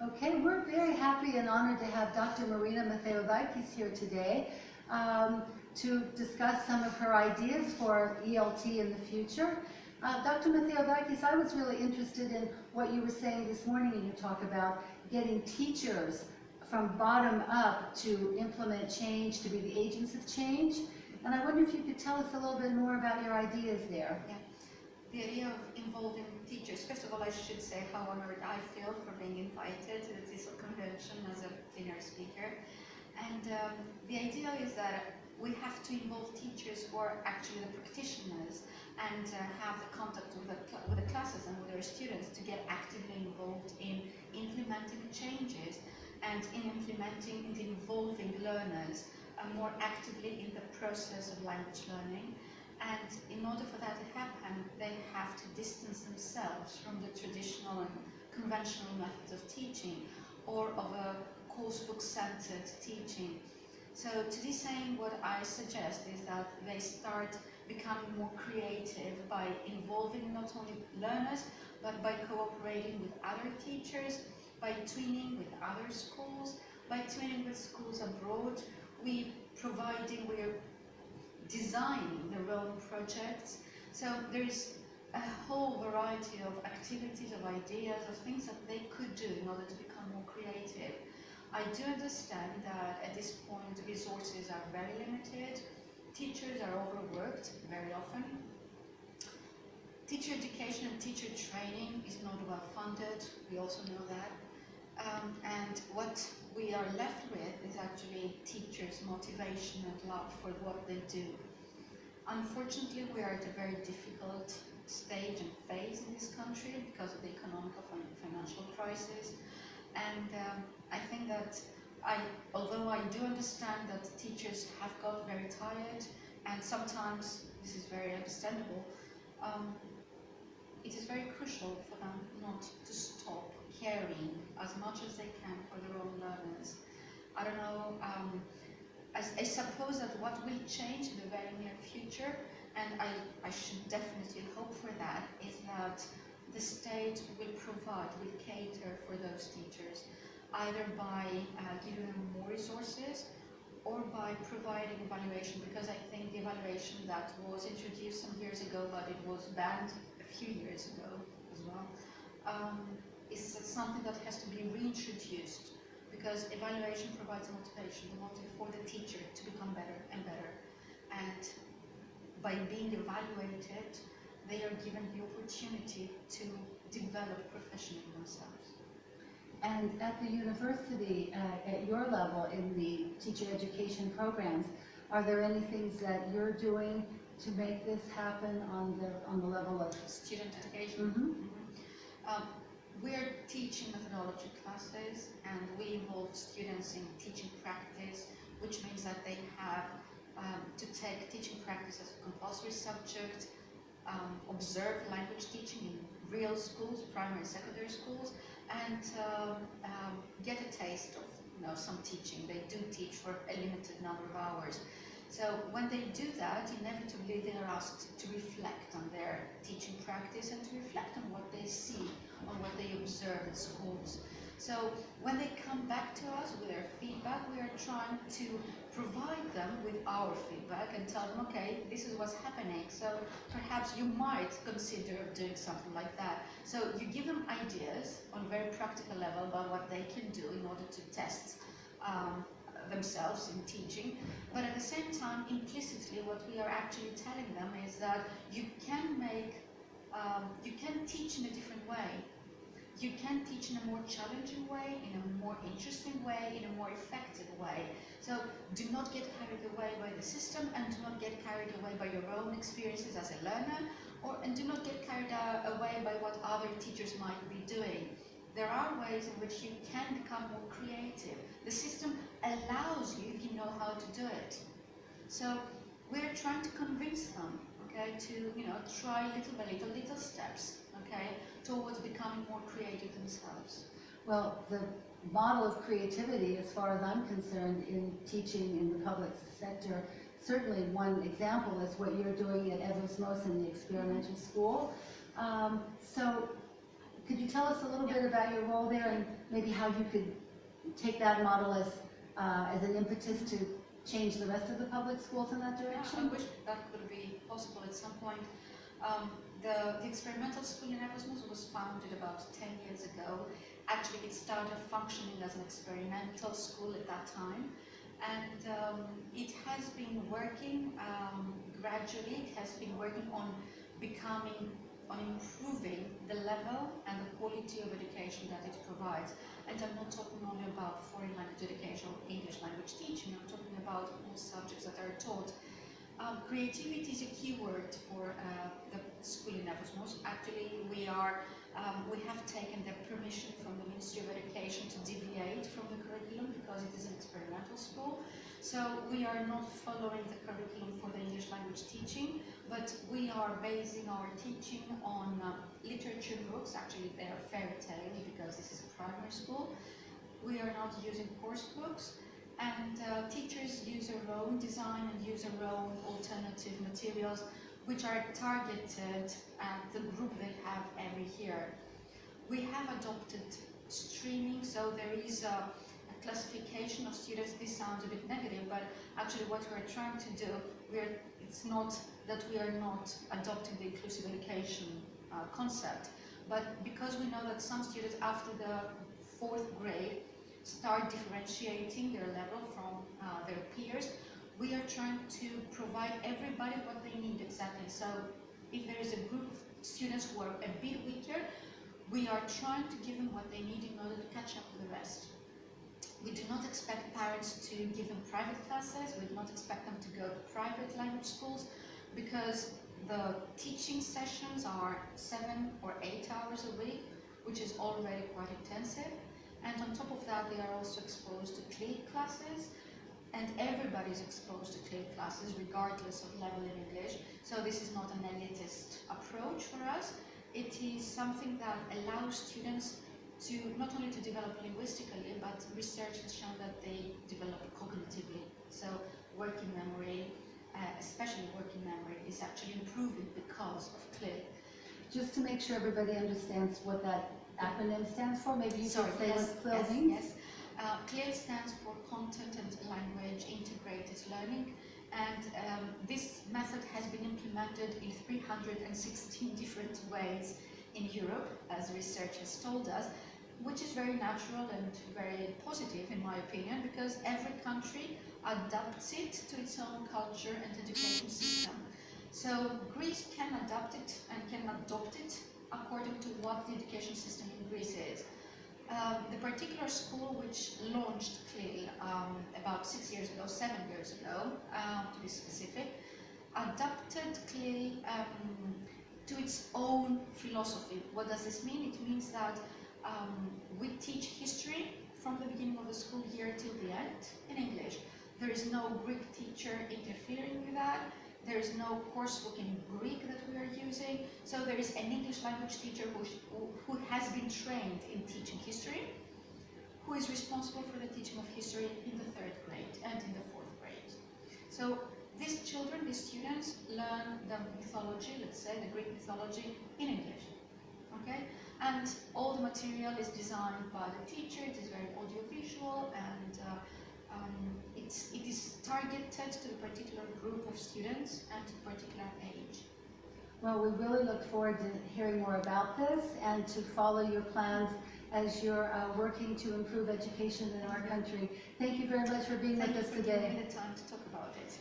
Okay, we're very happy and honored to have Dr. Marina Mattheoudakis here today to discuss some of her ideas for ELT in the future. Dr. Mattheoudakis, I was really interested in what you were saying this morning in your talk about getting teachers from bottom up to implement change, to be the agents of change. And I wonder if you could tell us a little bit more about your ideas there. Yeah. The idea of involving teachers, first of all, I should say how honored I feel for being invited to the TESOL convention as a plenary speaker. And the idea is that we have to involve teachers who are actually the practitioners and have the contact with the classes and with their students to get actively involved in implementing changes and in implementing and involving learners more actively in the process of language learning. And in order for that to happen, they have to distance themselves from the traditional and conventional methods of teaching or of a coursebook-centered teaching. So to this aim, what I suggest is that they start becoming more creative by involving not only learners, but by cooperating with other teachers, by twinning with other schools, by twinning with schools abroad. We're designing their own projects. So there is a whole variety of activities, of ideas, of things that they could do in order to become more creative. I do understand that at this point resources are very limited. Teachers are overworked very often. Teacher education and teacher training is not well funded. We also know that. And what we are left with is actually teachers' motivation and love for what they do. Unfortunately, we are at a very difficult stage and phase in this country because of the economic and financial crisis. And I think that although I do understand that teachers have got very tired, and sometimes this is very understandable, it is very crucial for them not to stop caring as much as they can for their own learners. I don't know, I suppose that what will change in the very near future, and I should definitely hope for that, is that the state will cater for those teachers, either by giving them more resources or by providing evaluation, because I think the evaluation that was introduced some years ago, but it was banned a few years ago as well, is something that has to be reintroduced, because evaluation provides a motivation, the motive for the teacher to become better and better. And by being evaluated, they are given the opportunity to develop professionally themselves. And at the university, at your level in the teacher education programs, are there any things that you're doing to make this happen on the level of student education? We are teaching methodology classes, and we involve students in teaching practice, which means that they have to take teaching practice as a compulsory subject, observe language teaching in real schools, primary and secondary schools, and get a taste of some teaching. They do teach for a limited number of hours. So when they do that, inevitably they are asked to reflect on their teaching practice and to reflect on what they see, on what they observe at schools. So when they come back to us with their feedback, we are trying to provide them with our feedback and tell them, okay, this is what's happening, so perhaps you might consider doing something like that. So you give them ideas on a very practical level about what they can do in order to test themselves in teaching, but at the same time, implicitly, what we are actually telling them is that you can teach in a different way. You can teach in a more challenging way, in a more interesting way, in a more effective way. So do not get carried away by the system, and do not get carried away by your own experiences as a learner, and do not get carried away by what other teachers might be doing. There are ways in which you can become more creative. The system allows you if you know how to do it. So we're trying to convince them, okay, to try little by little steps, okay, towards becoming more creative themselves. Well, the model of creativity, as far as I'm concerned, in teaching in the public sector, certainly one example is what you're doing at Evosmos in the experimental school. So could you tell us a little bit about your role there and maybe how you could take that model as an impetus to change the rest of the public schools in that direction? I wish that could be possible at some point. The experimental school in Erasmus was founded about 10 years ago. Actually, it started functioning as an experimental school at that time. And it has been working gradually. It has been working on improving the level and the quality of education that it provides. And I'm not talking only about foreign language education or English language teaching. I'm talking about all subjects that are taught. Creativity is a key word for the school in Erasmus. Actually, we have taken the permission from the Ministry of Education to deviate from the curriculum because it is an experimental school. So we are not following the curriculum for the English language teaching, but we are basing our teaching on literature books. Actually, they are fairy tales because this is a primary school. We are not using course books. And teachers use their own design and use their own alternative materials, which are targeted at the group they have every year. We have adopted streaming, so there is a classification of students. This sounds a bit negative, but actually what we're trying to do, it's not that we are not adopting the inclusive education concept, but because we know that some students after the 4th grade start differentiating their level from their peers, we are trying to provide everybody what they need exactly. So if there is a group of students who are a bit weaker, we are trying to give them what they need in order to catch up with the rest. We do not expect parents to give them private classes. We do not expect them to go to private language schools because the teaching sessions are 7 or 8 hours a week, which is already quite intensive. And on top of that, they are also exposed to CLE classes, and everybody is exposed to CLE classes regardless of level in English. So this is not an elitist approach for us. It is something that allows students to not only to develop linguistically, but research has shown that they develop cognitively. So working memory, especially working memory, is actually improving because of CLE. Just to make sure everybody understands what that acronym stands for, maybe you could say what CLE means? Yes. CLE stands for Content and Language Integrated Learning, and this method has been implemented in 316 different ways in Europe, as research has told us, which is very natural and very positive in my opinion, because every country adapts it to its own culture and education system. So Greece can adapt it and can adopt it according to what the education system in Greece is. The particular school which launched CLE about 7 years ago, to be specific, adapted CLE to its own philosophy. What does this mean? It means that we teach history from the beginning of the school year till the end in English. There is no Greek teacher interfering with that. There is no coursebook in Greek that we are using. So there is an English language teacher who has been trained in teaching history, who is responsible for the teaching of history in the 3rd grade and in the 4th grade. So these children, these students, learn the mythology, let's say, the Greek mythology in English. Okay? And all the material is designed by the teacher. It is very audiovisual, and it is targeted to a particular group of students and to a particular age. Well, we really look forward to hearing more about this and to follow your plans as you're working to improve education in our country. Thank you very much for being with us today. Thank you for giving me the time to talk about it.